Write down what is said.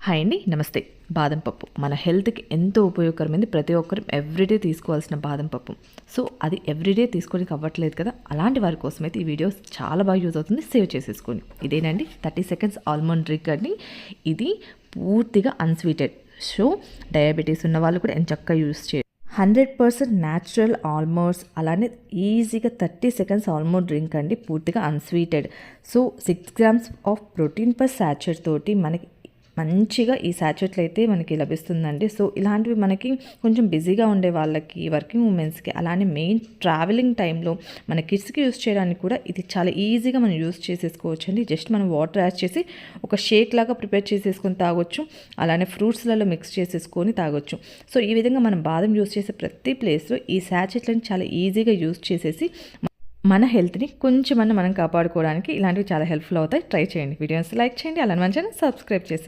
Hi అండి, నమస్తే. బాదం పప్పు మన హెల్త్కి ఎంతో ఉపయోగకరమైంది. ప్రతి ఒక్కరు ఎవ్రీడే తీసుకోవాల్సిన బాదం పప్పు. సో అది ఎవ్రీడే తీసుకోవడానికి అవ్వట్లేదు కదా, అలాంటి వారి కోసం అయితే ఈ వీడియో చాలా బాగా యూజ్ అవుతుంది. సేవ్ చేసేసుకోండి. ఇదేనండి 30 సెకండ్స్ ఆల్మండ్ డ్రింక్ అండి. ఇది పూర్తిగా అన్స్వీటెడ్. సో డయాబెటీస్ ఉన్న వాళ్ళు కూడా ఎంచక్కా యూజ్ చేయరు. 100% న్యాచురల్ ఆల్మండ్స్, అలానే ఈజీగా 30 సెకండ్స్ ఆల్మండ్ డ్రింక్ అండి, పూర్తిగా unsweetened. So 6 grams of protein per sachet తోటి మనకి మంచిగా ఈ సాచెట్లు అయితే మనకి లభిస్తుందండి. సో ఇలాంటివి మనకి కొంచెం బిజీగా ఉండే వాళ్ళకి, వర్కింగ్ ఉమెన్స్కి, అలానే మెయిన్ ట్రావెలింగ్ టైంలో మన కిడ్స్కి యూస్ చేయడానికి కూడా ఇది చాలా ఈజీగా మనం యూస్ చేసేసుకోవచ్చు అండి. జస్ట్ మనం వాటర్ యాడ్ చేసి ఒక షేక్ లాగా ప్రిపేర్ చేసేసుకొని తాగొచ్చు, అలానే ఫ్రూట్స్లలో మిక్స్ చేసేసుకొని తాగొచ్చు. సో ఈ విధంగా మనం బాదం యూస్ చేసే ప్రతి ప్లేస్లో ఈ సాచెట్లను చాలా ఈజీగా యూస్ చేసేసి మన హెల్త్ని కొంచెమన్నా మనం కాపాడుకోవడానికి ఇలాంటివి చాలా హెల్ప్ఫుల్ అవుతాయి. ట్రై చేయండి. వీడియోస్ లైక్ చేయండి, అలానే మంచిగా సబ్స్క్రైబ్ చేసి